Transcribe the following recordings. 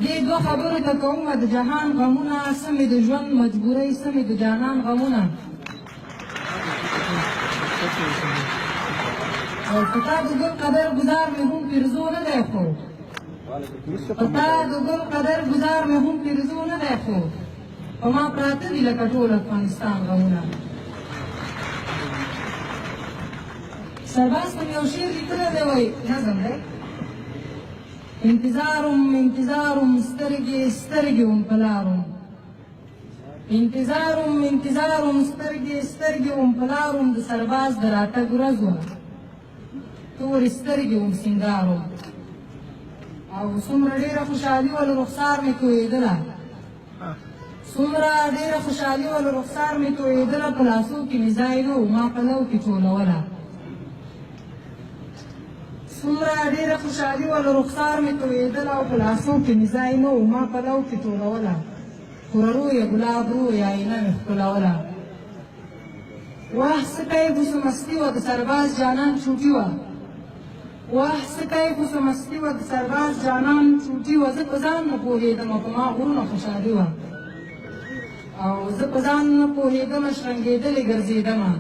دې دوه خبرو ته کومه د جهان غمونه سمې د ژوند مجبورۍ سمې د جانان غمونه او په تا د ګل قدر ګزار مې هم پیرزو نه دی خو په تا د ګل قدر ګزار مې هم پیرزو نه دی خو په ما پراته دي لکه ټول افغانستان غمونه سرباز کوم یو شعر لیکلی دی وایي نظم دی انتظارم انتظارم سترګې سترګې وم په لارم انتظارم انتظارم سترګې سترګې وم په لارم د سرباز د راتګ ورځ وه تورې سترګې وم سینګار وم او څومره ډېره خوشحالي وه له رخسار مې تویېدله څومره ډېره خوشحالي وه له رخسار مې تویېدله په لاسو کې مې ځای نه و ما پلو کې ټولوله څومره ډېره خوشحالي وه له رخسار مې تویېدله او په لاسو کې مې ځای نه و ما پلو کې ټولوله خوره رویه ګلاب رویه آینه مې ښکلوله واه څه کیف و څه مستي وه د سرباز جانان چوټي وه واه څه کیف و څه مستي وه د سرباز جانان چوټي وه زه په ځان نه پوهېدم او په ما غرونه خوشحالي وه او زه په ځان نه پوهېدم شرنګېدلې ګرځېدمه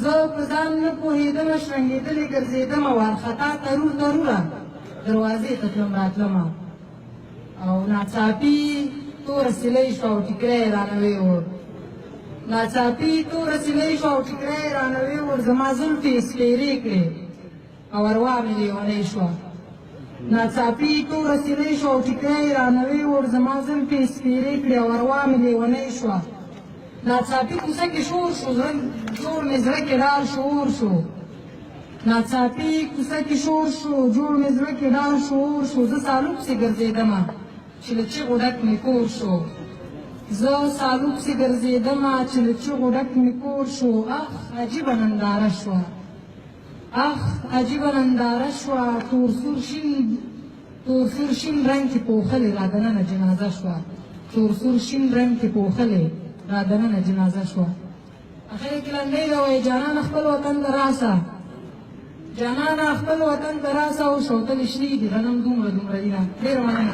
زه په ځان نه پوهېدم شرنګېدلې ګرځېدمه وارخطا ترور تروره دروازې ته تلم راتلمه او ناڅاپي توره سیلۍ شوه او ټیکری یې رانه ویوړ ناڅاپي توره سیلۍ شوه او ټیکری یې رانه ویوړ زما زلفې یې سپېرې کړې او اروا مې لیونۍ شوه ناڅاپي توره سیلۍ شوه او ټیکری یې رانه ویوړ زما زلفې یې سپېرې کړې او اروا مې لیونۍ شوه ناڅاپي کوڅه کې شور شو جوړ مې زړه کې ډال شعور شو ناڅاپي کوڅه کې شور شو جوړ مې زړه کې ډال شعور شو زه سالو پسې ګرځېدمه چې له چیغو ډک مې کور شو زه سالو پسې ګرځېدمه چې له چیغو ډک مې کور شو اخ عجیبه ننداره شوه اخ عجیبه ننداره شوه تور سور شین رنګ کې پوښلې را دننه جنازه شوه تور سور شین رنګ کې پوښلې را دننه جنازه شوه اخر کې لنډۍ ده وایي جانانه خپل وطن ته راسه جانانه خپل وطن ته راسه او شوتلې شنې دي غنم دومره دومره دي نه ډېره مننه